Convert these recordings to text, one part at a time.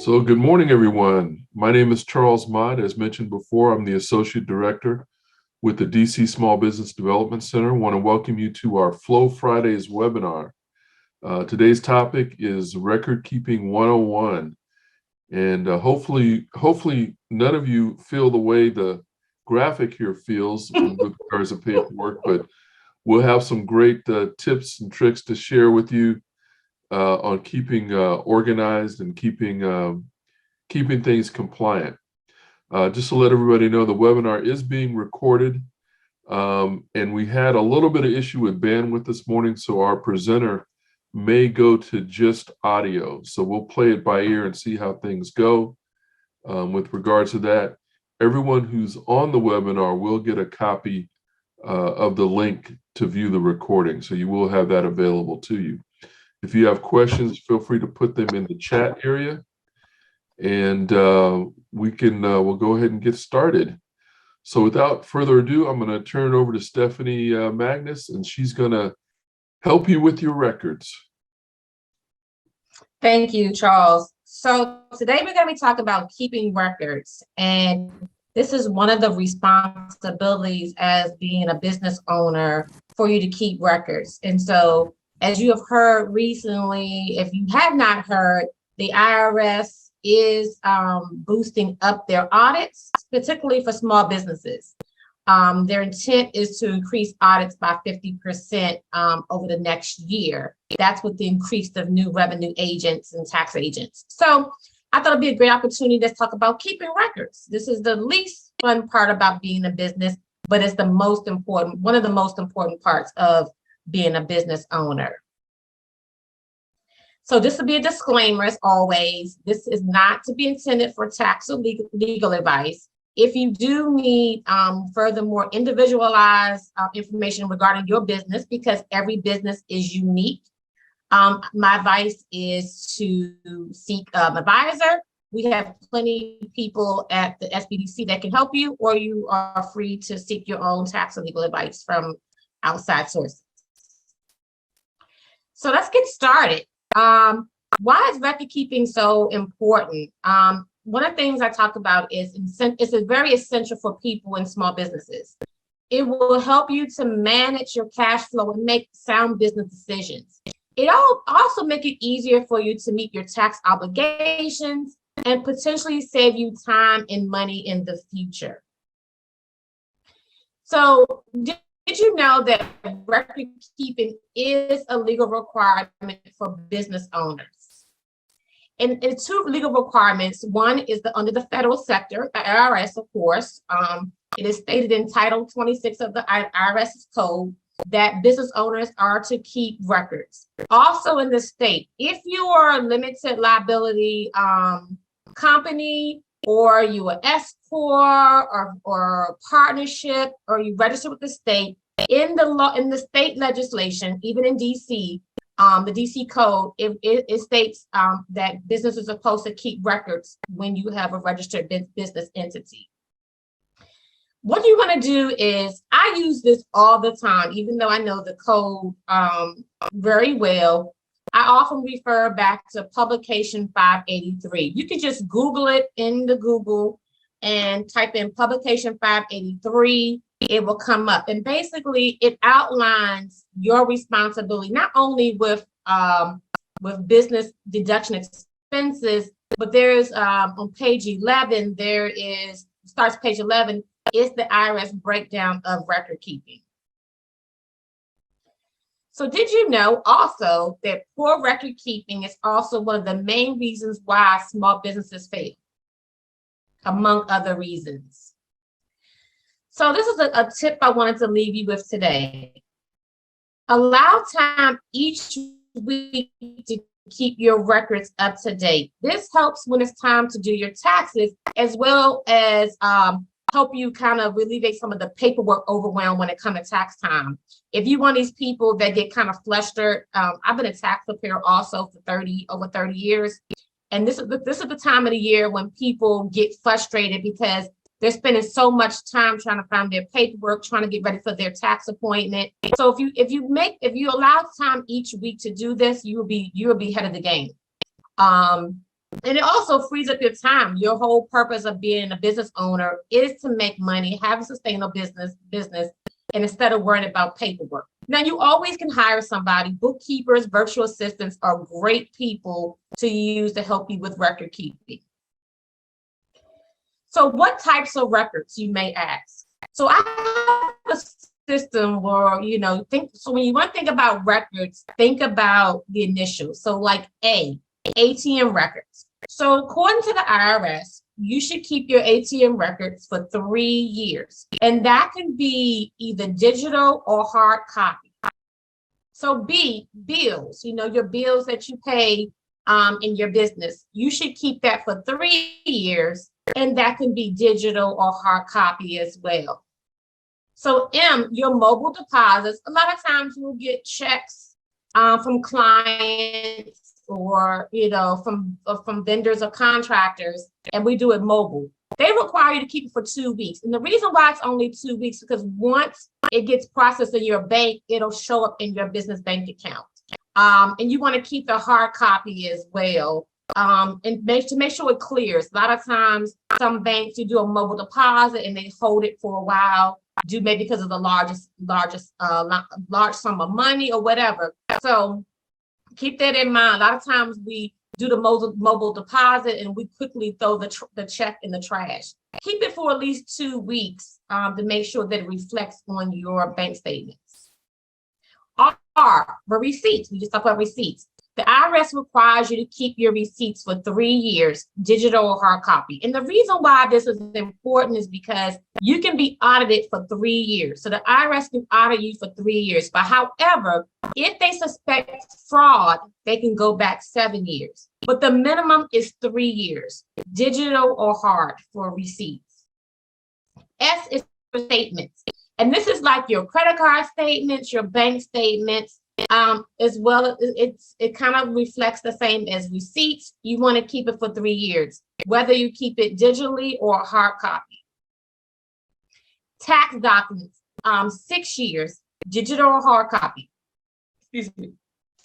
So good morning, everyone. My name is Charles Mott. As mentioned before, I'm the Associate Director with the DC Small Business Development Center. I want to welcome you to our Flow Fridays webinar. Today's topic is Record Keeping 101. And hopefully none of you feel the way the graphic here feels with regards to paperwork, but we'll have some great tips and tricks to share with you on keeping organized and keeping things compliant. Just to let everybody know, the webinar is being recorded, and we had a little bit of issue with bandwidth this morning, so our presenter may go to just audio. So we'll play it by ear and see how things go. With regards to that, everyone who's on the webinar will get a copy of the link to view the recording, so you will have that available to you. If you have questions, feel free to put them in the chat area, and we'll go ahead and get started. So without further ado, I'm going to turn it over to Stefanie Magness, and she's going to help you with your records. Thank you, Charles. So today we're going to be talking about keeping records, and this is one of the responsibilities as being a business owner for you to keep records. And so, as you have heard recently, if you have not heard, the IRS is boosting up their audits, particularly for small businesses. Their intent is to increase audits by 50% over the next year. That's with the increase of new revenue agents and tax agents. So I thought it'd be a great opportunity to talk about keeping records. This is the least fun part about being a business, but it's the most important, one of the most important parts of being a business owner. So this will be a disclaimer as always. This is not to be intended for tax or legal advice. If you do need furthermore individualized information regarding your business, because every business is unique, my advice is to seek an advisor. We have plenty of people at the SBDC that can help you, or you are free to seek your own tax or legal advice from outside sources. So let's get started. Why is record keeping so important? One of the things I talk about is it's very essential for people in small businesses. It will help you to manage your cash flow and make sound business decisions. It'll also make it easier for you to meet your tax obligations and potentially save you time and money in the future. So did you know that record keeping is a legal requirement for business owners? And two legal requirements. One is under the federal sector, the IRS, of course. It is stated in Title 26 of the IRS code that business owners are to keep records. Also in the state, if you are a limited liability company, or you are S corp or a partnership, or you register with the state, in the state legislation, even in DC, the DC code, it states that businesses are supposed to keep records when you have a registered business entity. What you want to do is, I use this all the time, even though I know the code very well. I often refer back to publication 583. You can just Google it in the Google and type in publication 583. It will come up, and basically it outlines your responsibility, not only with business deduction expenses, but there's on page 11, starts page 11, is the IRS breakdown of record keeping. So did you know also that poor record keeping is also one of the main reasons why small businesses fail, among other reasons? So this is a tip I wanted to leave you with today. Allow time each week to keep your records up to date. This helps when it's time to do your taxes, as well as help you kind of alleviate some of the paperwork overwhelm when it comes to tax time. If you want these people that get kind of flustered, I've been a tax preparer also for over 30 years. And this is the time of the year when people get frustrated because they're spending so much time trying to find their paperwork, trying to get ready for their tax appointment. So if you allow time each week to do this, you'll be ahead of the game. And it also frees up your time. Your whole purpose of being a business owner is to make money, have a sustainable business, and instead of worrying about paperwork. Now, you always can hire somebody. Bookkeepers, virtual assistants are great people to use to help you with record keeping. So what types of records, you may ask? So I have a system where, so when you want to think about records, think about the initials. So like ATM records. So according to the IRS, you should keep your ATM records for 3 years. And that can be either digital or hard copy. So B, bills, your bills that you pay in your business, you should keep that for 3 years. And that can be digital or hard copy as well. So M, your mobile deposits. A lot of times you'll get checks from clients or from vendors or contractors, and we do it mobile. They require you to keep it for 2 weeks. And the reason why it's only 2 weeks, because once it gets processed in your bank, it'll show up in your business bank account. And you want to keep the hard copy as well. And make sure it clears. A lot of times, some banks, you do a mobile deposit and they hold it for a while, maybe because of the large sum of money or whatever. So keep that in mind. A lot of times we do the mobile deposit and we quickly throw the check in the trash. Keep it for at least 2 weeks to make sure that it reflects on your bank statements. R, for receipts. We just talked about receipts. The IRS requires you to keep your receipts for 3 years, digital or hard copy. And the reason why this is important is because you can be audited for 3 years. So the IRS can audit you for 3 years. But however, if they suspect fraud, they can go back 7 years. But the minimum is 3 years, digital or hard for receipts. S is for statements. And this is like your credit card statements, your bank statements. As well, it kind of reflects the same as receipts. You want to keep it for 3 years, whether you keep it digitally or hard copy. Tax documents, 6 years, digital or hard copy. Excuse me.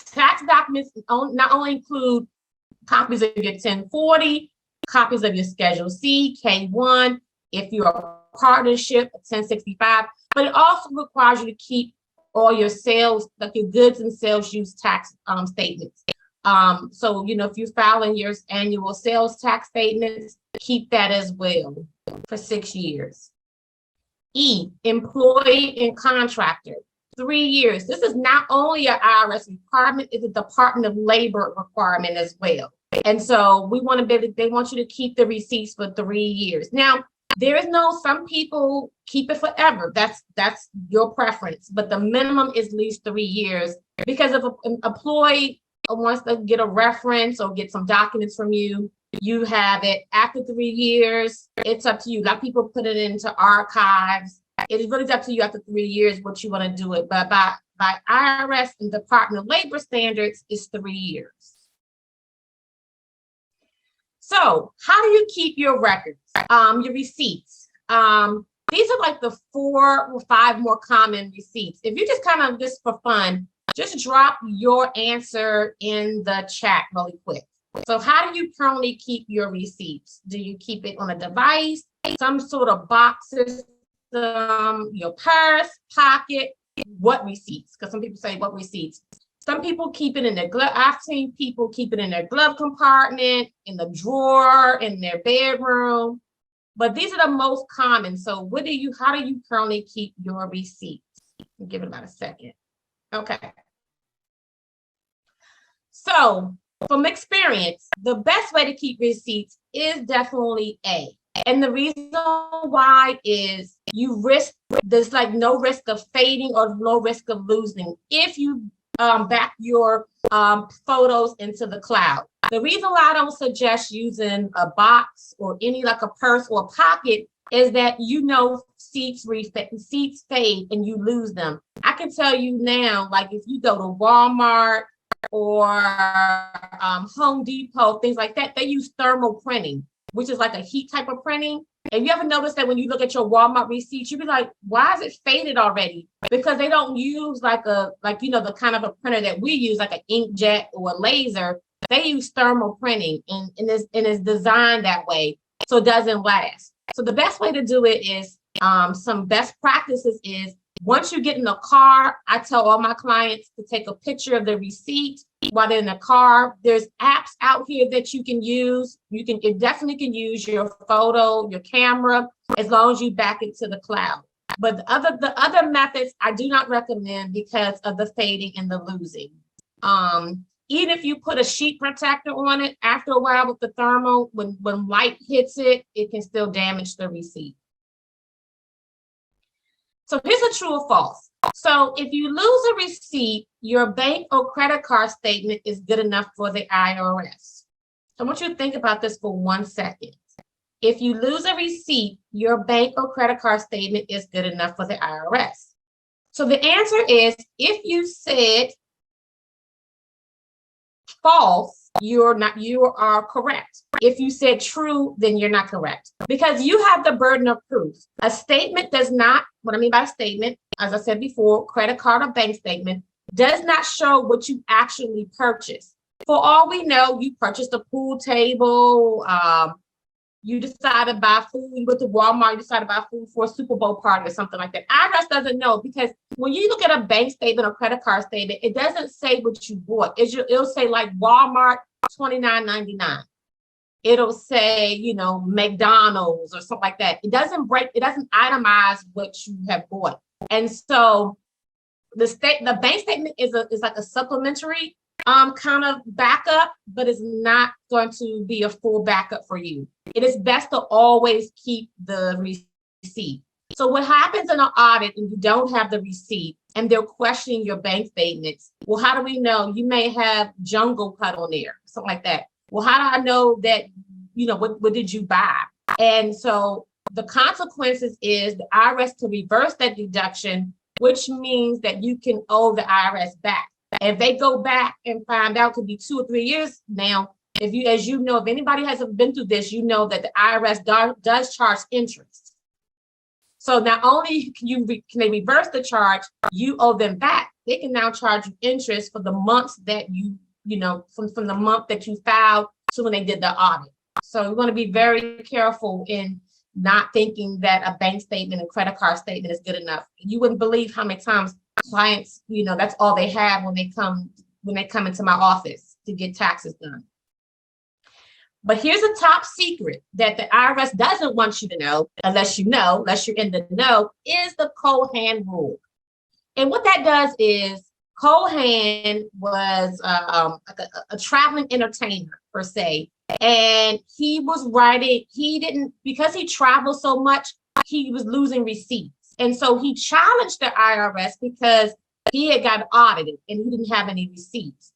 Tax documents not only include copies of your 1040, copies of your Schedule C, K1, if you're a partnership, 1065, but it also requires you to keep all your sales, like your goods and sales use tax statements. So, if you file in your annual sales tax statements, keep that as well for 6 years. E, employee and contractor, 3 years. This is not only an IRS requirement, it's a Department of Labor requirement as well. And so they want you to keep the receipts for 3 years. Now, some people keep it forever. That's your preference, but the minimum is at least 3 years, because if an employee wants to get a reference or get some documents from you, you have it. After 3 years, it's up to you. A lot of people put it into archives. It is really up to you after 3 years what you want to do it. But by IRS and Department of Labor standards, it's 3 years. So how do you keep your records, your receipts? These are like the 4 or 5 more common receipts. If you just for fun, just drop your answer in the chat really quick. So how do you currently keep your receipts? Do you keep it on a device, some sort of box system, your purse, pocket? What receipts? Because some people say, what receipts? Some people keep it in their glove. I've seen people keep it in their glove compartment, in the drawer, in their bedroom. But these are the most common. So how do you currently keep your receipts? I'll give it about a second. Okay. So from experience, the best way to keep receipts is definitely A. And the reason why is there's like no risk of fading or no risk of losing if you back your photos into the cloud. The reason why I don't suggest using a box or any like a purse or a pocket is that seats fade and you lose them. I can tell you now, like if you go to Walmart or Home Depot, things like that, they use thermal printing, which is like a heat type of printing. And you ever notice that when you look at your Walmart receipts, you'd be like, why is it faded already? Because they don't use the kind of a printer that we use, like an inkjet or a laser. they use thermal printing and it's designed that way so it doesn't last. So the best way to do it is some best practices is once you get in the car, I tell all my clients to take a picture of the receipt while they're in the car. There's apps out here that you can use. You definitely can use your photo, your camera, as long as you back it to the cloud. But the other methods I do not recommend because of the fading and the losing. Even if you put a sheet protector on it, after a while with the thermal, when light hits it, it can still damage the receipt. So here's a true or false. So if you lose a receipt, your bank or credit card statement is good enough for the IRS. I want you to think about this for 1 second. If you lose a receipt, your bank or credit card statement is good enough for the IRS. So the answer is, if you said false, you are correct. If you said true, then you're not correct, because you have the burden of proof. A statement does not, what I mean by statement, as I said before, credit card or bank statement, does not show what you actually purchased. For all we know, you purchased a pool table, you decided to buy food, you went to Walmart, you decided to buy food for a Super Bowl party or something like that. IRS doesn't know, because when you look at a bank statement or credit card statement, it doesn't say what you bought. It'll say like Walmart $29.99. It'll say, you know, McDonald's or something like that. It doesn't itemize what you have bought. And so the bank statement is like a supplementary kind of backup, but it's not going to be a full backup for you. It is best to always keep the receipt. So what happens in an audit and you don't have the receipt and they're questioning your bank statements? Well, how do we know? You may have jungle cut on there, something like that. Well, how do I know that, you know, what did you buy? And so the consequences is the IRS to reverse that deduction, which means that you can owe the IRS back. And if they go back and find out, could be 2 or 3 years now, if you, as you know, if anybody hasn't been through this, you know that the IRS does charge interest. So not only can they reverse the charge, you owe them back. They can now charge you interest for the months that you know, from the month that you filed to when they did the audit. So you want to be very careful in not thinking that a bank statement and credit card statement is good enough. You wouldn't believe how many times clients, you know, that's all they have when they come into my office to get taxes done. But here's a top secret that the IRS doesn't want you to know, unless you're in the know, is the Cohan rule. And what that does is, Cohan was a traveling entertainer per se, and he was writing, because he traveled so much, he was losing receipts. And so he challenged the IRS because he had got audited and he didn't have any receipts.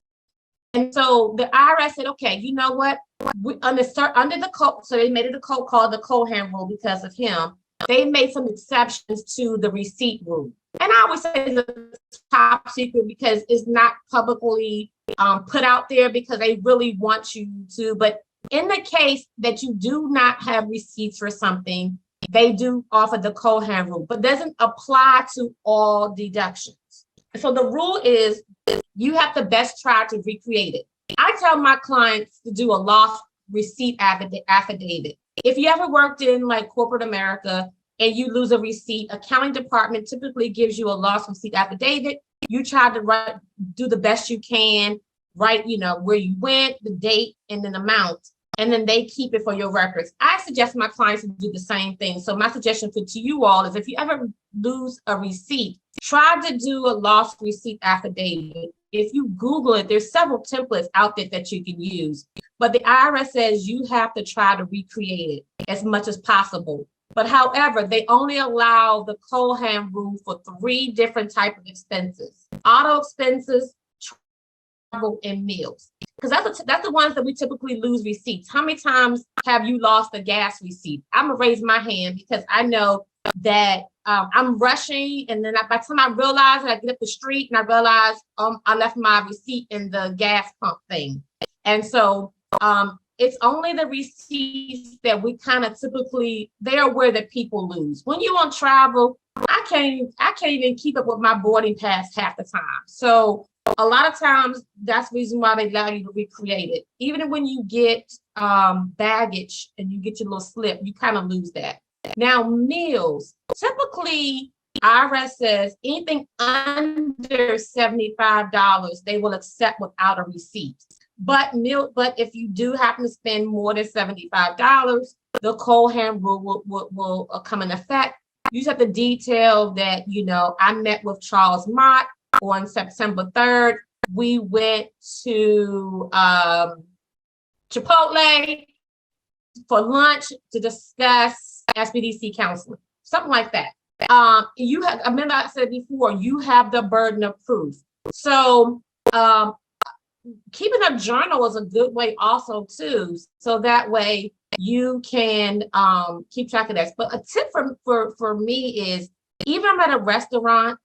And so the IRS said, okay, you know what? Under the code, so they made it a code called the Cohan rule because of him. They made some exceptions to the receipt rule. And I always say it's a top secret because it's not publicly put out there because they really want you to. But in the case that you do not have receipts for something, they do offer the Cohan rule, but doesn't apply to all deductions. So the rule is you have to best try to recreate it. I tell my clients to do a lost receipt affidavit. If you ever worked in like corporate America and you lose a receipt, accounting department typically gives you a lost receipt affidavit. You try to do the best you can, write, you know, where you went, the date, and then amount, and then they keep it for your records. I suggest my clients to do the same thing. So my suggestion to you all is if you ever lose a receipt, try to do a lost receipt affidavit. If you Google it, there's several templates out there that you can use. But the IRS says you have to try to recreate it as much as possible. But however, they only allow the Cohan rule for 3 different types of expenses: auto expenses, travel, and meals. Because that's the ones that we typically lose receipts. How many times have you lost a gas receipt? I'm gonna raise my hand because I know that I'm rushing, and then by the time I realize, I get up the street and I realize I left my receipt in the gas pump thing. And so it's only the receipts that we kind of typically, they're where the people lose. When you on travel, I can't even keep up with my boarding pass half the time. So a lot of times that's the reason why they allow you to recreate it. Even when you get baggage and you get your little slip, you kind of lose that. Now, meals, typically IRS says anything under $75, they will accept without a receipt. But if you do happen to spend more than $75, the Cohan rule will come in effect. You just have to detail that, I met with Charles Mott on September 3rd. We went to Chipotle for lunch to discuss SBDC counseling, something like that. I remember I said before, you have the burden of proof. So keeping a journal is a good way also too. So that way you can keep track of that. But a tip for me is, even if I'm at a restaurant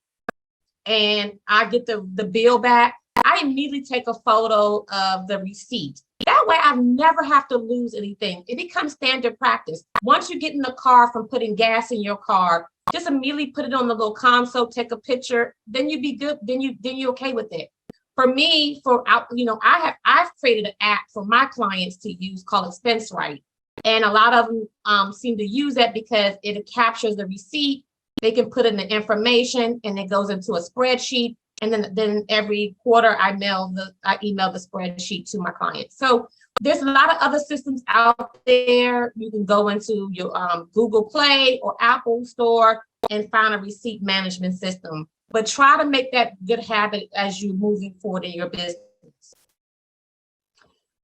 and I get the bill back, I immediately take a photo of the receipt. That way I never have to lose anything. It becomes standard practice. Once you get in the car from putting gas in your car, just immediately put it on the little console, take a picture, then you'd be good. Then you're okay with it. For me, I've created an app for my clients to use called Expense Right. And a lot of them seem to use that because it captures the receipt. They can put in the information and it goes into a spreadsheet. And then every quarter I email the spreadsheet to my clients. So there's a lot of other systems out there. You can go into your Google Play or Apple Store and find a receipt management system. But try to make that good habit as you're moving forward in your business.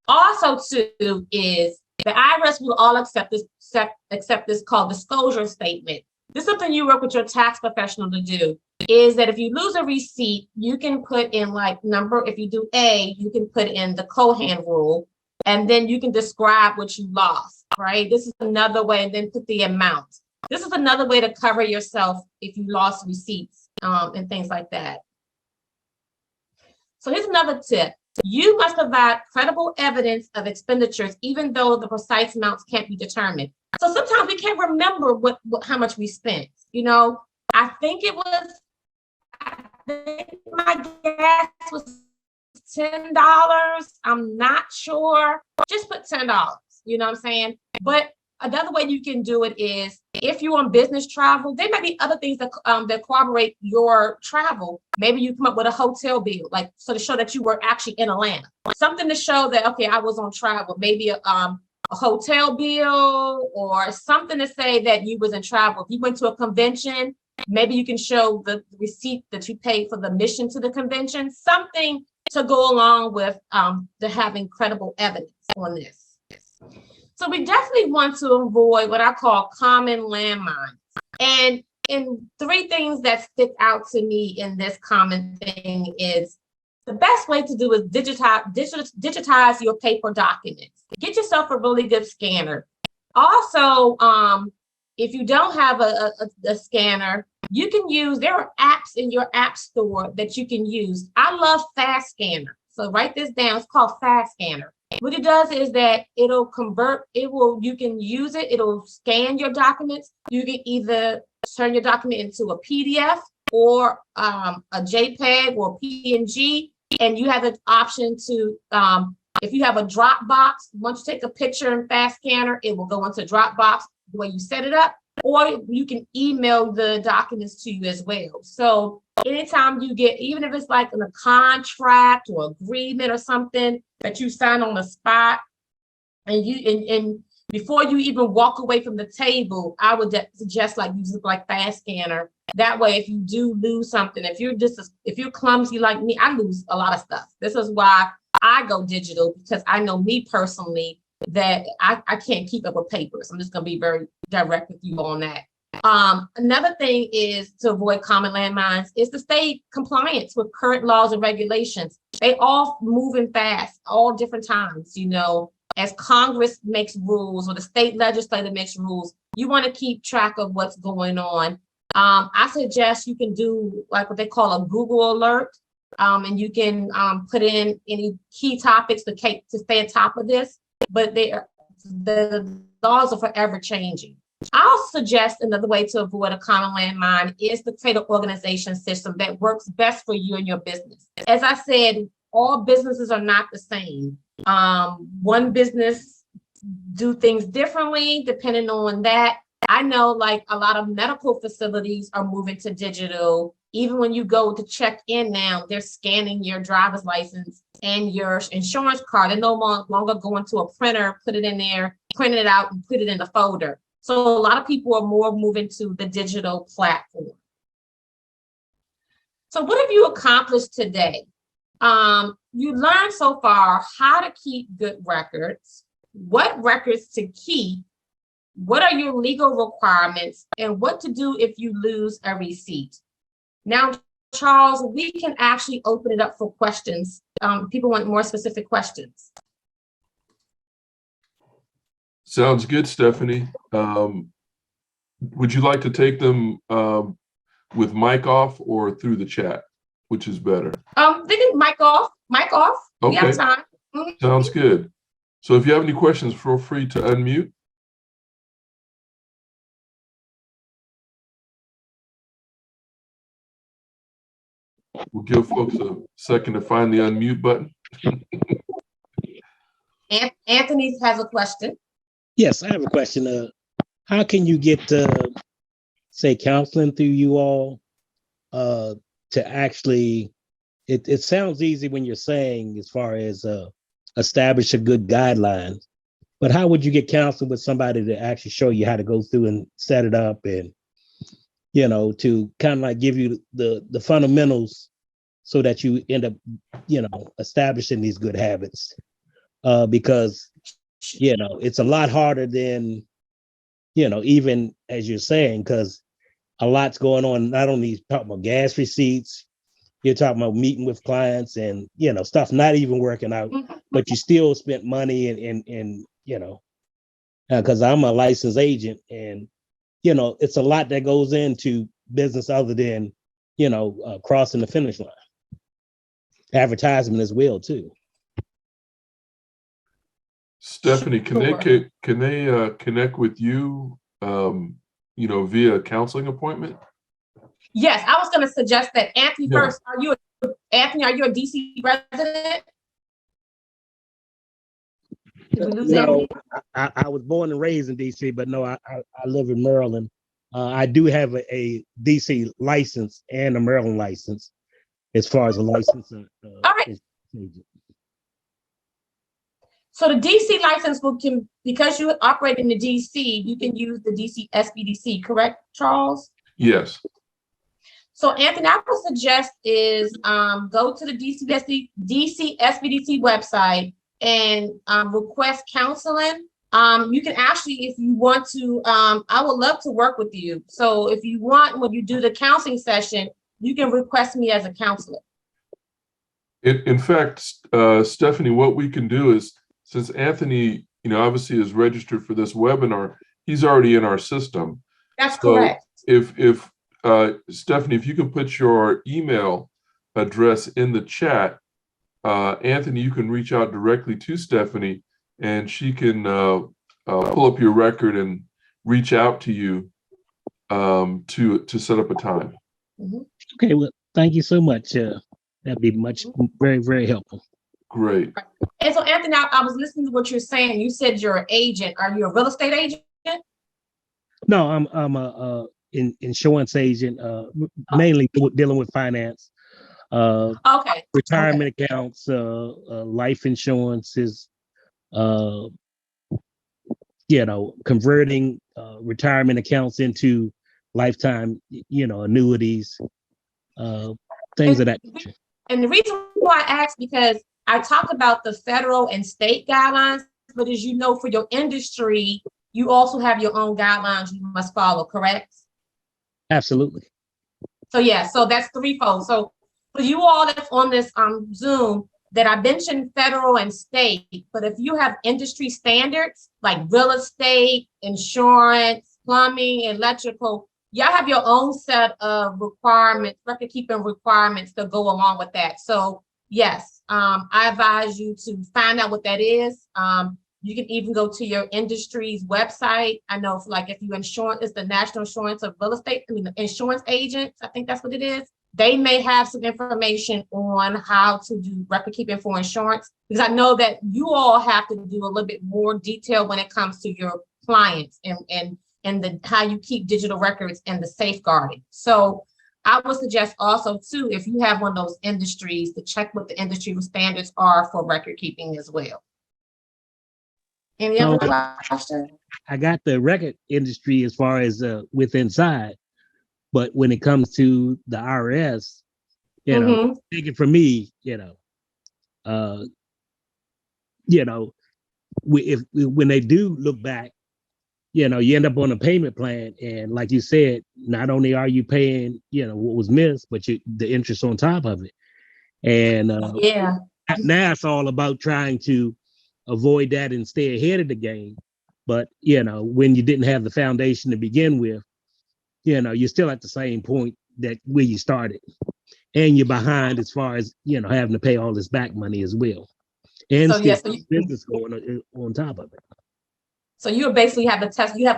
Also, too, is the IRS will all accept this called disclosure statement. This is something you work with your tax professional to do, is that if you lose a receipt, you can put in if you do A, you can put in the Cohan rule, and then you can describe what you lost, right? This is another way, and then put the amount. This is another way to cover yourself if you lost receipts and things like that. So here's another tip. You must provide credible evidence of expenditures, even though the precise amounts can't be determined. So sometimes we can't remember how much we spent. I think my gas was $10. I'm not sure. Just put $10. You know what I'm saying? But another way you can do it is, if you're on business travel, there might be other things that corroborate your travel. Maybe you come up with a hotel bill, so to show that you were actually in Atlanta. Something to show that, okay, I was on travel. Maybe a hotel bill, or something to say that you was in travel. If you went to a convention, maybe you can show the receipt that you paid for the admission to the convention. Something to go along with the having credible evidence on this. So we definitely want to avoid what I call common landmines. And three things that stick out to me in this common thing is, the best way to do is digitize your paper documents. Get yourself a really good scanner. Also, if you don't have a scanner, you can use, there are apps in your app store that you can use. I love Fast Scanner. So write this down. It's called Fast Scanner. What it does is that you can use it. It'll scan your documents. You can either turn your document into a PDF or a JPEG or PNG. And you have the option to, if you have a Dropbox, once you take a picture in Fast Scanner, it will go into Dropbox the way you set it up, or you can email the documents to you as well. So anytime you get, even if it's like in a contract or agreement or something that you sign on the spot, and before you even walk away from the table, I would suggest using Fast Scanner. That way, if you do lose something, if you're clumsy like me, I lose a lot of stuff. This is why I go digital, because I know me personally that I can't keep up with papers. I'm just going to be very direct with you on that. Another thing is to avoid common landmines is to stay compliant with current laws and regulations. They all moving fast, all different times, as Congress makes rules or the state legislature makes rules, you want to keep track of what's going on. I suggest you can do what they call a Google alert, and you can put in any key topics to stay on top of this. But the laws are forever changing. I'll suggest another way to avoid a common landmine is to create an organization system that works best for you and your business. As I said, all businesses are not the same. One business do things differently depending on that. I know like a lot of medical facilities are moving to digital. Even when you go to check in now, they're scanning your driver's license and your insurance card. They're no longer going to a printer, put it in there, print it out and put it in the folder. So a lot of people are more moving to the digital platform. So what have you accomplished today? You learned so far how to keep good records, what records to keep, what are your legal requirements, and what to do if you lose a receipt. Now, Charles, we can actually open it up for questions. People want more specific questions. Sounds good, Stefanie. Would you like to take them with mic off or through the chat? Which is better? They can mic off. Okay. We have time. Sounds good. So if you have any questions, feel free to unmute. We'll give folks a second to find the unmute button. Anthony has a question. Yes, I have a question. How can you get, say, counseling through you all to actually, it sounds easy when you're saying as far as establish a good guideline, but how would you get counseling with somebody to actually show you how to go through and set it up and, you know, to kind of like give you the fundamentals so that you end up, you know, establishing these good habits? Because, you know, it's a lot harder than, you know, even as you're saying, because a lot's going on, not only talking about gas receipts, you're talking about meeting with clients and, you know, stuff not even working out, but you still spent money and you know, because I'm a licensed agent and, you know, it's a lot that goes into business other than, you know, crossing the finish line. Advertisement as well, too. Stefanie, can they connect with you, you know, via counseling appointment? Yes, I was going to suggest that. Anthony, Yeah. first, are you a DC resident? No, I was born and raised in DC, but no, I live in Maryland. I do have a DC license and a Maryland license as far as a license. All right. So the DC license because you operate in the DC, you can use the DCSBDC, correct, Charles? Yes. So Anthony, I would suggest is go to the DCSBDC website and request counseling. You can actually, if you want to, I would love to work with you. So if you want, when you do the counseling session, you can request me as a counselor. In fact, Stefanie, what we can do is, since Anthony, you know, obviously is registered for this webinar, he's already in our system. That's correct. If Stefanie, if you can put your email address in the chat, Anthony, you can reach out directly to Stefanie and she can pull up your record and reach out to you to set up a time. Okay, well, thank you so much. That'd be very, very helpful. Great. And so Anthony, I was listening to what you're saying. You said you're an agent. Are you a real estate agent? No, I'm a insurance agent, mainly dealing with finance. Okay. Retirement accounts, life insurances, you know, converting retirement accounts into lifetime, you know, annuities, things of that nature. And the reason why I asked, because I talk about the federal and state guidelines, but as you know, for your industry, you also have your own guidelines you must follow, correct? Absolutely. So yeah, so that's threefold. So for you all that's on this Zoom, that I mentioned federal and state, but if you have industry standards like real estate, insurance, plumbing, electrical, y'all have your own set of requirements, record keeping requirements to go along with that. So yes, I advise you to find out what that is. You can even go to your industry's website. I know like if you insurance, it's the National Insurance of Real Estate, the insurance agents, I think that's what it is. They may have some information on how to do record keeping for insurance, because I know that you all have to do a little bit more detail when it comes to your clients and how you keep digital records and the safeguarding. So I would suggest also too, if you have one of those industries, to check what the industry standards are for record keeping as well. Any other questions? I got the record industry as far as with inside, but when it comes to the IRS, take it from me, when they do look back, you end up on a payment plan, and like you said, not only are you paying, what was missed, but the interest on top of it. And now it's all about trying to avoid that and stay ahead of the game. But when you didn't have the foundation to begin with, you're still at the same point that where you started, and you're behind as far as having to pay all this back money as well, and so, business going on top of it. So you basically have a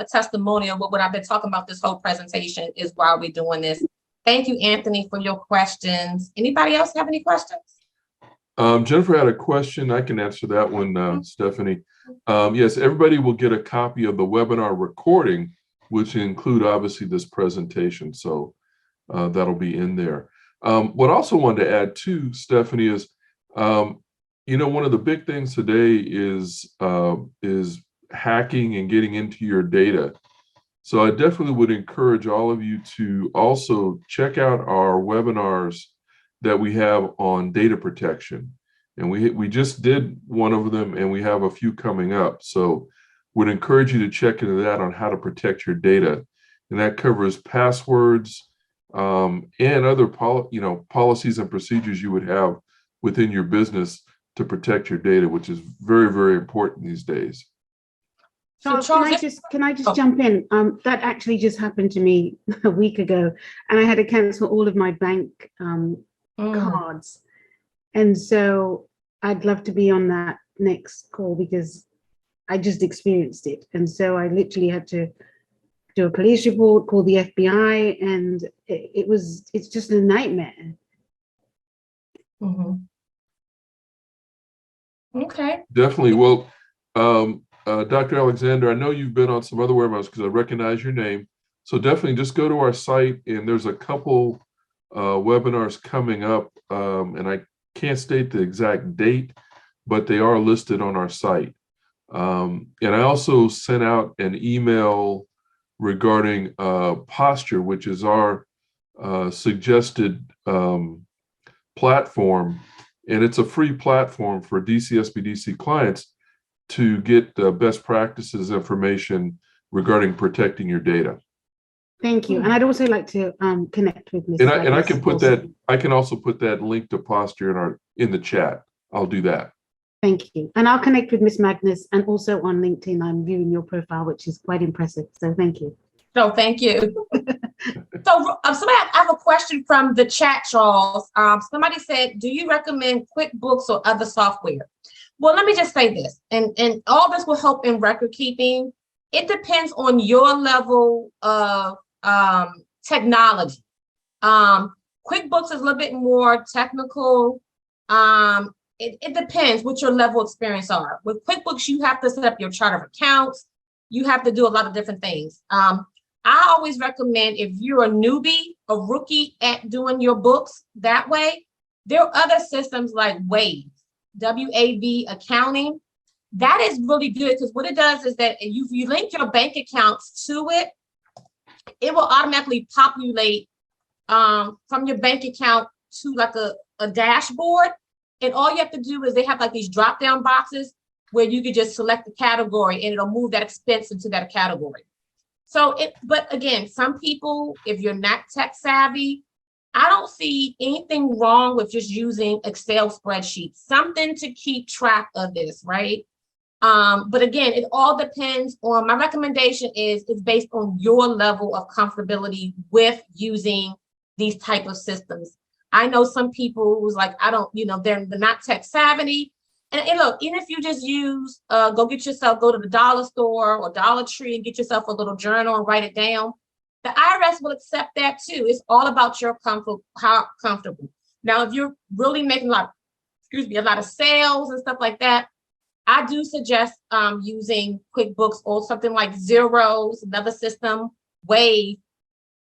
testimonial with what I've been talking about this whole presentation is why we're doing this. Thank you, Anthony, for your questions. Anybody else have any questions? Jennifer had a question. I can answer that one, Stefanie. Yes, everybody will get a copy of the webinar recording, which include obviously this presentation. So that'll be in there. What I also wanted to add too, Stefanie, is, one of the big things today is hacking and getting into your data. So I definitely would encourage all of you to also check out our webinars that we have on data protection. And we just did one of them, and we have a few coming up. So would encourage you to check into that on how to protect your data. And that covers passwords and other policies and procedures you would have within your business to protect your data, which is very, very important these days. Charles, can I just jump in? That actually just happened to me a week ago, and I had to cancel all of my bank cards. And so I'd love to be on that next call because I just experienced it. And so I literally had to do a police report, call the FBI, and it's just a nightmare. Okay. Definitely. Well, Dr. Alexander, I know you've been on some other webinars because I recognize your name. So definitely just go to our site, and there's a couple webinars coming up, and I can't state the exact date, but they are listed on our site. And I also sent out an email regarding Posture, which is our suggested platform, and it's a free platform for DCSBDC clients to get best practices information regarding protecting your data. Thank you. And I'd also like to connect with Ms. And I can put that, I can also put that link to Posture in the chat. I'll do that. Thank you. And I'll connect with Ms. Magness, and also on LinkedIn, I'm viewing your profile, which is quite impressive. So thank you. So thank you. So I have a question from the chat, Charles. Somebody said, do you recommend QuickBooks or other software? Well, let me just say this, and all this will help in record keeping. It depends on your level of technology. QuickBooks is a little bit more technical. It depends what your level of experience are. With QuickBooks, you have to set up your chart of accounts. You have to do a lot of different things. I always recommend, if you're a newbie, a rookie at doing your books that way, there are other systems like Wave, W-A-V accounting. That is really good, because what it does is that if you link your bank accounts to it, it will automatically populate from your bank account to like a dashboard. And all you have to do is they have like these drop down boxes where you can just select the category and it'll move that expense into that category. So but again, some people, if you're not tech savvy, I don't see anything wrong with just using Excel spreadsheets, something to keep track of this, right? But again, it all depends on, my recommendation is based on your level of comfortability with using these type of systems. I know some people who's like, I don't, they're not tech savvy, And look, even if you just use, go to the dollar store or Dollar Tree and get yourself a little journal and write it down. The IRS will accept that too. It's all about your comfort, how comfortable. Now, if you're really making a lot of sales and stuff like that, I do suggest using QuickBooks or something like Xero's, another system, Wave.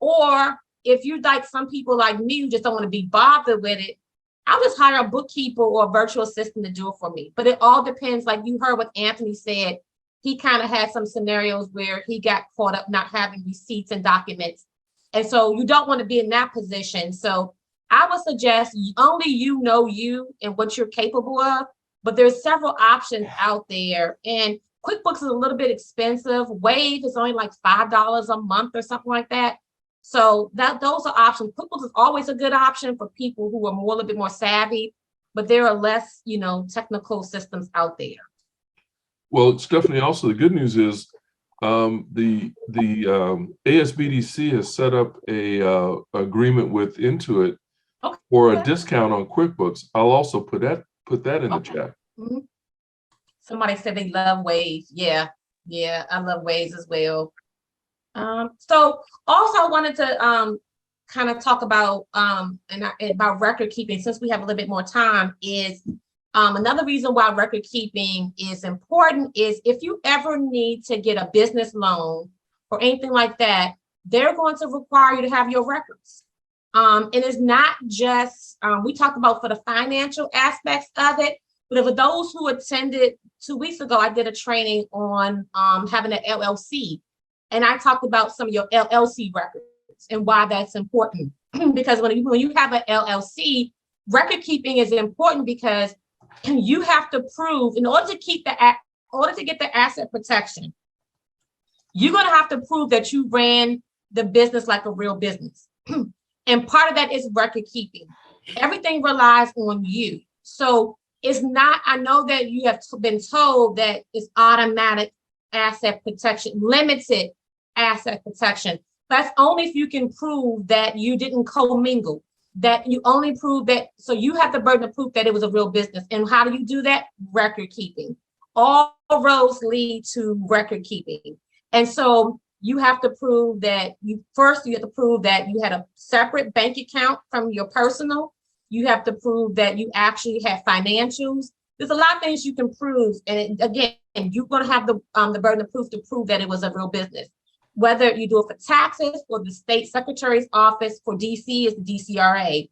Or if you like some people like me who just don't want to be bothered with it, I'll just hire a bookkeeper or a virtual assistant to do it for me. But it all depends, like you heard what Anthony said. He kind of had some scenarios where he got caught up not having receipts and documents. And so you don't want to be in that position. So I would suggest only you know you and what you're capable of, but there's several options out there. And QuickBooks is a little bit expensive. Wave is only like $5 a month or something like that. So those are options. QuickBooks is always a good option for people who are a little bit more savvy, but there are less, technical systems out there. Well, Stefanie, also the good news is the ASBDC has set up a agreement with Intuit for a discount on QuickBooks. I'll also put that in the chat. Mm-hmm. Somebody said they love Wave. Yeah, I love Waves as well. So also I wanted to kind of talk about about record keeping, since we have a little bit more time, is another reason why record keeping is important is if you ever need to get a business loan or anything like that, they're going to require you to have your records. And it's not just, we talked about for the financial aspects of it, but for those who attended 2 weeks ago, I did a training on having an LLC. And I talked about some of your LLC records and why that's important. Because when you have an LLC, record keeping is important because you have to prove, in order to get the asset protection, you're going to have to prove that you ran the business like a real business. And part of that is record keeping. Everything relies on you. So it's not, I know that you have been told that it's automatic asset protection, limited asset protection. That's only if you can prove that you didn't commingle, that you only prove that. So you have the burden of proof that it was a real business. And how do you do that? Record keeping. All roads lead to record keeping. And so you have to prove that you have to prove that you had a separate bank account from your personal. You have to prove that you actually had financials. There's a lot of things you can prove. And again, you're going to have the burden of proof to prove that it was a real business. Whether you do it for taxes or the state secretary's office, for DC is the DCRA.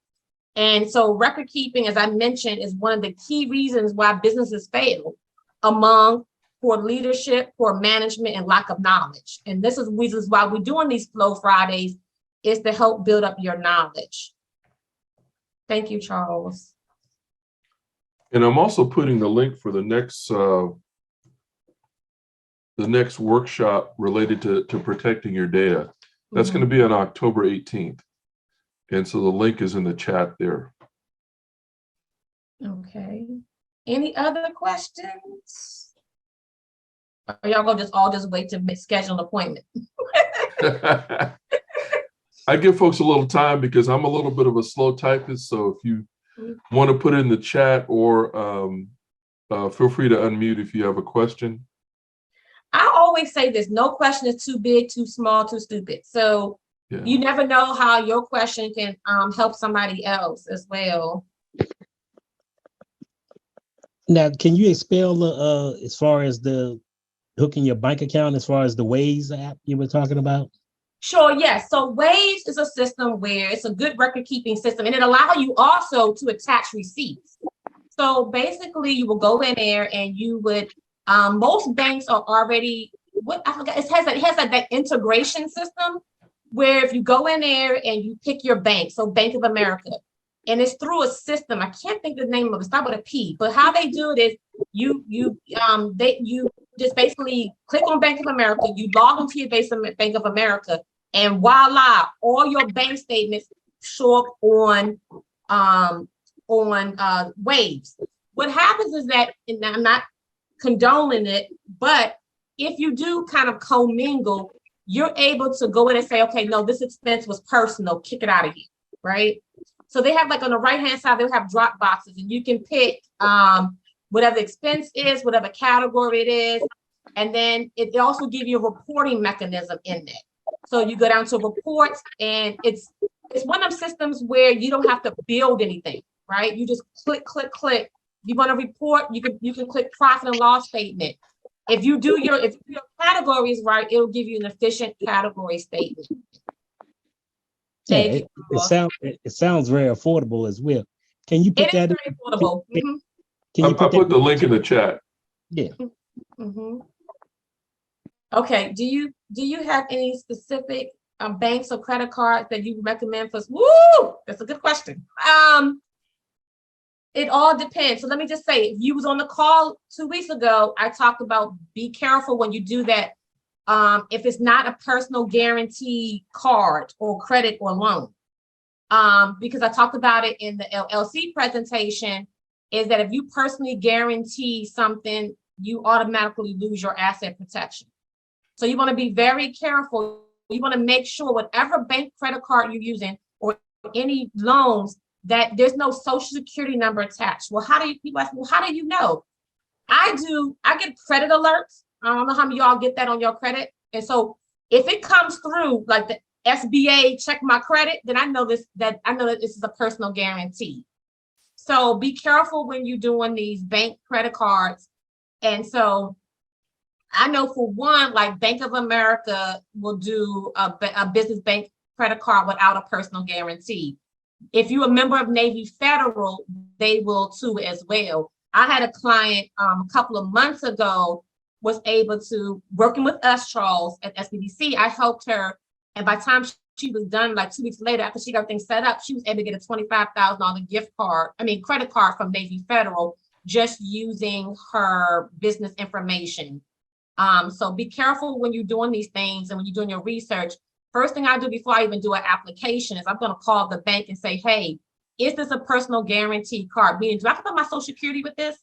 And so record keeping, as I mentioned, is one of the key reasons why businesses fail among poor leadership, poor management, and lack of knowledge. And this is reasons why we're doing these Flow Fridays, is to help build up your knowledge. Thank you, Charles. And I'm also putting the link for the next workshop related to protecting your data. That's going to be on October 18th. And so the link is in the chat there. Okay. Any other questions? Or y'all gonna just wait to schedule an appointment? I give folks a little time because I'm a little bit of a slow typist. So if you want to put it in the chat, or feel free to unmute if you have a question. I always say this: no question is too big, too small, too stupid. So you never know how your question can help somebody else as well. Now, can you expel as far as the hooking your bank account, as far as the Waze app you were talking about? Sure, yes. So Waze is a system where it's a good record keeping system, and it allows you also to attach receipts. So basically you will go in there and you would, most banks are already, it has that integration system where if you go in there and you pick your bank, so Bank of America, and it's through a system, I can't think of the name of it, it's not with a P, but how they do it is you just basically click on Bank of America, you log into your Bank of America, and voila, all your bank statements show up on Waves. What happens is that, and I'm not condoning it, but if you do kind of commingle, you're able to go in and say, okay, no, this expense was personal, kick it out of here, right? So they have, like, on the right-hand side, they'll have drop boxes, and you can pick whatever the expense is, whatever category it is. And then it also gives you a reporting mechanism in there. So you go down to reports, and it's one of them systems where you don't have to build anything, right? You just click, click, click. You want to report, you can click profit and loss statement. If you do your categories right, it'll give you an efficient category statement. Yeah, it sounds very affordable as well. Can you put It that? is very affordable. Can I you put put the link in the chat. Yeah. Okay. Do you have any specific banks or credit cards that you recommend for us? Woo! That's a good question. It all depends. So let me just say, if you was on the call 2 weeks ago, I talked about be careful when you do that. If it's not a personal guarantee card or credit or loan, because I talked about it in the LLC presentation, is that if you personally guarantee something, you automatically lose your asset protection. So you want to be very careful. You want to make sure whatever bank credit card you're using or any loans, that there's no social security number attached. Well, people ask, well, how do you know? I get credit alerts. I don't know how many y'all get that on your credit. And so if it comes through like the SBA check my credit, then I know that this is a personal guarantee. So be careful when you're doing these bank credit cards. And so I know for one, like Bank of America will do a business bank credit card without a personal guarantee. If you're a member of Navy Federal, they will too as well. I had a client a couple of months ago was able to, working with us, Charles, at SBDC, I helped her. And by the time she was done, like 2 weeks later, after she got everything set up, she was able to get a $25,000 credit card from Navy Federal, just using her business information. So be careful when you're doing these things and when you're doing your research. First thing I do before I even do an application is I'm going to call the bank and say, hey, is this a personal guarantee card? Meaning, do I have to put my social security with this?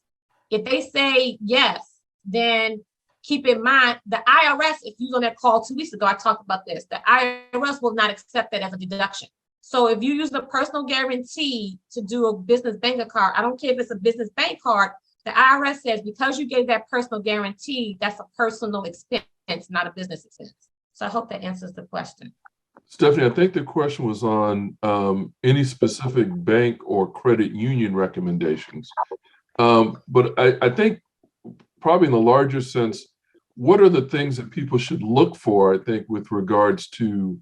If they say yes, then keep in mind the IRS, if you was on that call 2 weeks ago, I talked about this, the IRS will not accept that as a deduction. So if you use the personal guarantee to do a business bank card, I don't care if it's a business bank card, the IRS says because you gave that personal guarantee, that's a personal expense, not a business expense. So I hope that answers the question. Stefanie, I think the question was on any specific bank or credit union recommendations. But I think probably in the larger sense, what are the things that people should look for, I think, with regards to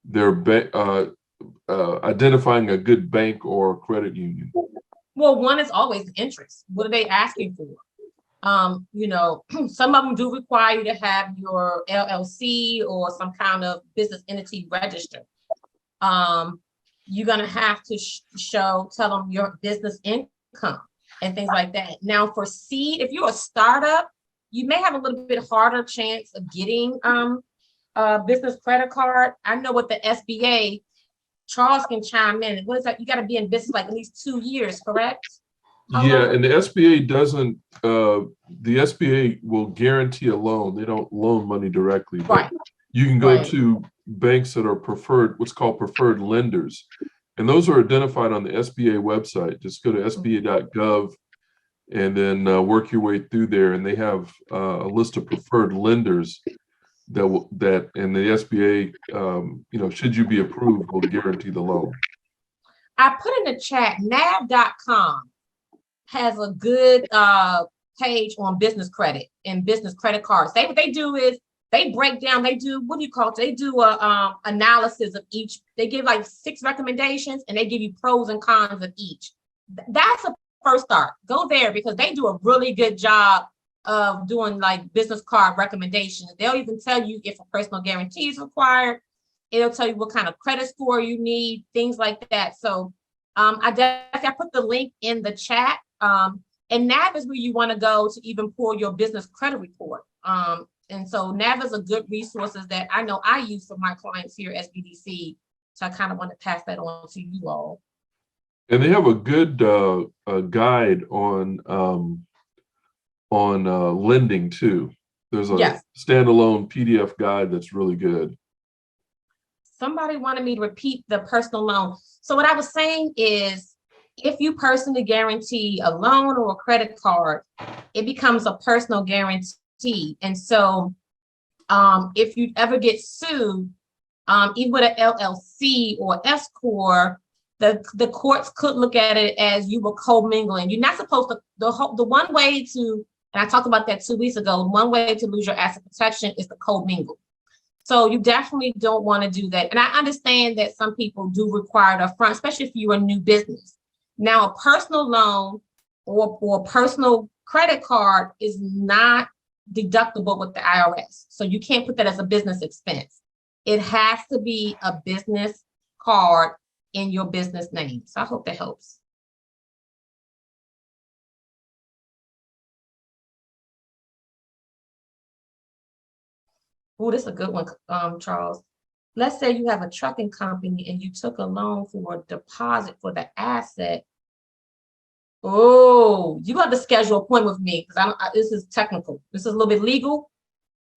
their identifying a good bank or credit union? Well, one is always interest. What are they asking for? Some of them do require you to have your LLC or some kind of business entity registered. You're going to have to tell them your business income and things like that. Now for seed, if you're a startup, you may have a little bit harder chance of getting a business credit card. I know with the SBA, Charles can chime in. What is that? You got to be in business like at least 2 years, correct? Yeah, and the SBA doesn't, the SBA will guarantee a loan. They don't loan money directly, but right. You can go to banks that are preferred, what's called preferred lenders. And those are identified on the SBA website. Just go to sba.gov and then work your way through there. And they have a list of preferred lenders that and the SBA, should you be approved, will guarantee the loan. I put in the chat, nav.com has a good page on business credit and business credit cards. What they do is they break down, they do, what do you call it? They do a analysis of each. They give like 6 recommendations and they give you pros and cons of each. That's a first start. Go there because they do a really good job of doing like business card recommendations. They'll even tell you if a personal guarantee is required. It'll tell you what kind of credit score you need, things like that. So I put the link in the chat. And NAV is where you want to go to even pull your business credit report. And so NAV is a good resources that I know I use for my clients here at SBDC. So I kind of want to pass that on to you all. And they have a good guide on lending too. There's a standalone PDF guide that's really good. Somebody wanted me to repeat the personal loan. So what I was saying is if you personally guarantee a loan or a credit card, it becomes a personal guarantee. And so if you ever get sued, even with an LLC or S corp, the courts could look at it as you were co-mingling. You're not supposed to. The one way to, and I talked about that 2 weeks ago. One way to lose your asset protection is to co-mingle. So you definitely don't want to do that. And I understand that some people do require it upfront, especially if you're a new business. Now, a personal loan or personal credit card is not deductible with the IRS. So you can't put that as a business expense. It has to be a business card in your business name. So I hope that helps. Oh, this is a good one, Charles. Let's say you have a trucking company and you took a loan for a deposit for the asset. Oh, you have to schedule an appointment with me because this is technical. This is a little bit legal.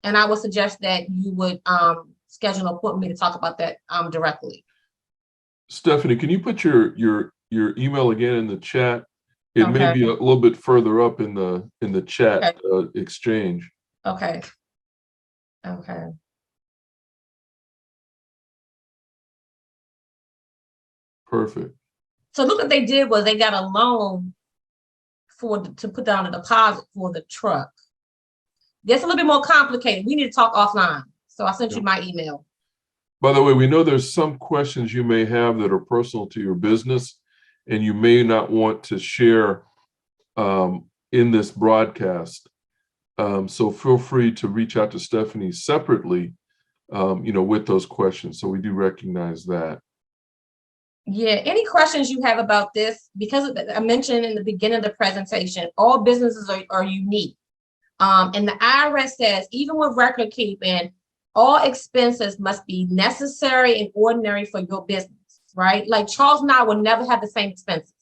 And I would suggest that you would schedule an appointment with me to talk about that directly. Stefanie, can you put your email again in the chat? It Okay. may be a little bit further up in the chat exchange. Okay. Okay. Perfect. So look what they did was they got a loan to put down a deposit for the truck. That's a little bit more complicated. We need to talk offline. So I sent you my email. By the way, we know there's some questions you may have that are personal to your business and you may not want to share in this broadcast. So feel free to reach out to Stefanie separately, with those questions. So we do recognize that. Yeah, any questions you have about this, because I mentioned in the beginning of the presentation, all businesses are unique. And the IRS says, even with record keeping, all expenses must be necessary and ordinary for your business, right? Like Charles and I will never have the same expenses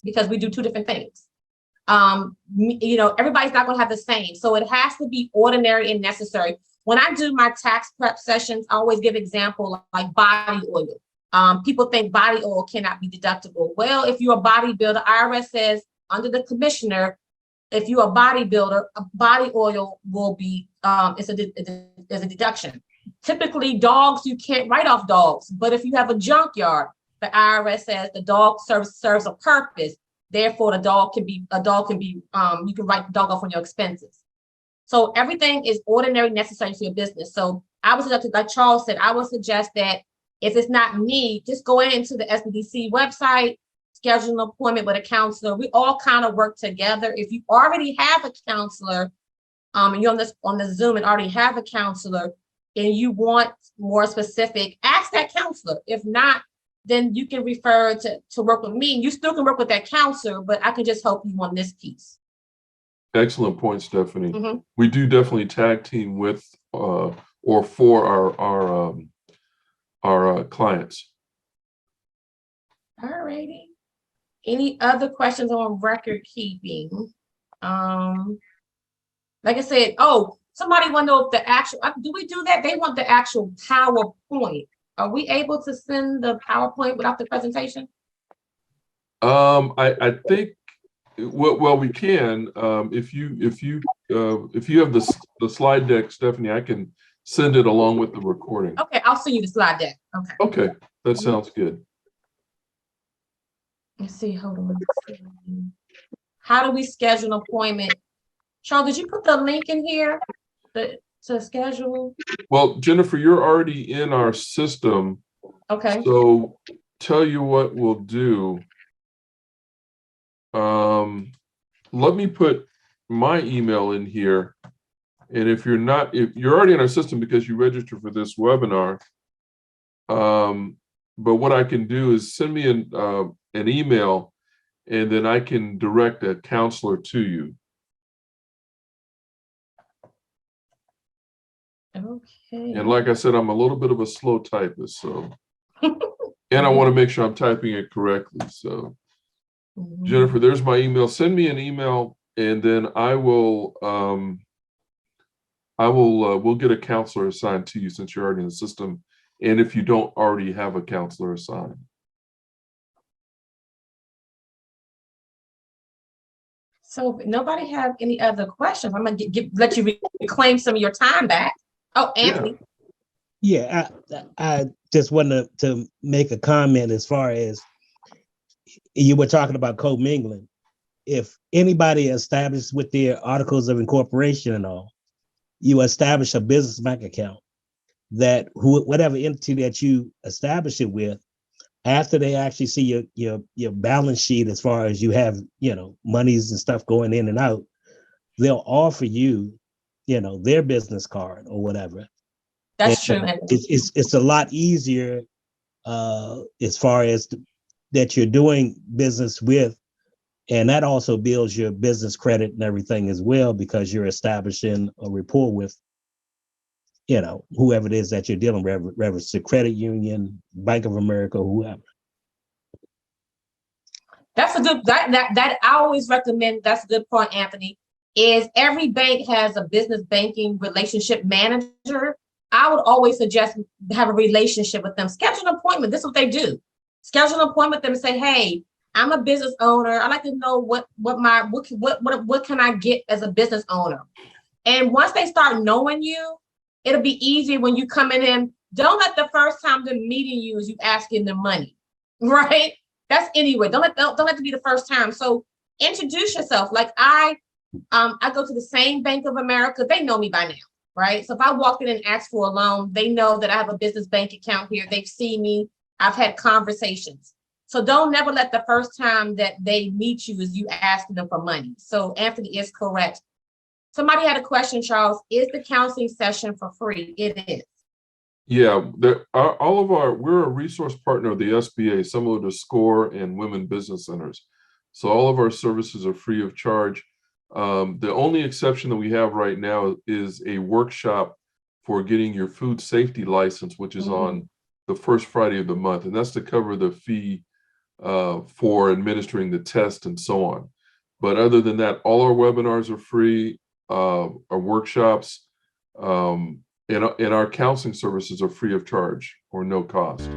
because we do two different things. Everybody's not going to have the same. So it has to be ordinary and necessary. When I do my tax prep sessions, I always give example like body oil. People think body oil cannot be deductible. Well, if you're a bodybuilder, IRS says under the commissioner, if you're a bodybuilder, a body oil will be, it's a deduction. Typically dogs, you can't write off dogs, but if you have a junkyard, the IRS says the dog serves a purpose. Therefore, you can write the dog off on your expenses. So everything is ordinary, necessary for your business. So I would suggest, like Charles said, I would suggest that if it's not me, just go into the SBDC website, schedule an appointment with a counselor. We all kind of work together. If you already have a counselor, and you're on the Zoom and already have a counselor, and you want more specific, ask that counselor. If not, then you can refer to work with me. You still can work with that counselor, but I can just help you on this piece. Excellent point, Stefanie. Mm-hmm. We do definitely tag team with or for our clients. All righty. Any other questions on record keeping? Like I said, somebody want to know if the actual, do we do that? They want the actual PowerPoint. Are we able to send the PowerPoint without the presentation? I think, well, we can. If you have the slide deck, Stefanie, I can send it along with the recording. Okay, I'll send you the slide deck. Okay. Okay, that sounds good. Let's see. Hold on. How do we schedule an appointment? Charles, did you put the link in here to schedule? Well, Jennifer, you're already in our system. Okay. So tell you what we'll do. Let me put my email in here. And if you're already in our system because you registered for this webinar, but what I can do is send me an email, and then I can direct a counselor to you. Okay. And like I said, I'm a little bit of a slow typist, so and I want to make sure I'm typing it correctly. So Jennifer, there's my email. Send me an email, and then we'll get a counselor assigned to you since you're already in the system, and if you don't already have a counselor assigned. So if nobody have any other questions, I'm gonna let you reclaim some of your time back. Oh, Anthony. Yeah, I just wanted to make a comment as far as you were talking about commingling. If anybody establishes with their articles of incorporation and all, you establish a business bank account that whatever entity that you establish it with, after they actually see your balance sheet as far as you have, monies and stuff going in and out, they'll offer you, their business card or whatever. That's true. It's a lot easier as far as that you're doing business with, and that also builds your business credit and everything as well, because you're establishing a rapport with, whoever it is that you're dealing with, whether it's a credit union, Bank of America, whoever. That's a good, that I always recommend, that's a good point, Anthony, is every bank has a business banking relationship manager. I would always suggest have a relationship with them. Schedule an appointment. This is what they do. Schedule an appointment with them and say, hey, I'm a business owner. I'd like to know what can I get as a business owner? And once they start knowing you, it'll be easier when you come in. Don't let the first time they're meeting you is you asking them money, right? That's anyway. Don't let it be the first time. So introduce yourself. Like I go to the same Bank of America. They know me by now, right? So if I walk in and ask for a loan, they know that I have a business bank account here. They've seen me. I've had conversations. So don't never let the first time that they meet you is you asking them for money. So Anthony is correct. Somebody had a question, Charles. Is the counseling session for free? It is. Yeah, we're a resource partner of the SBA, similar to SCORE and Women Business Centers. So all of our services are free of charge. The only exception that we have right now is a workshop for getting your food safety license, which is on the first Friday of the month. And that's to cover the fee for administering the test and so on. But other than that, all our webinars are free, our workshops, and our counseling services are free of charge or no cost.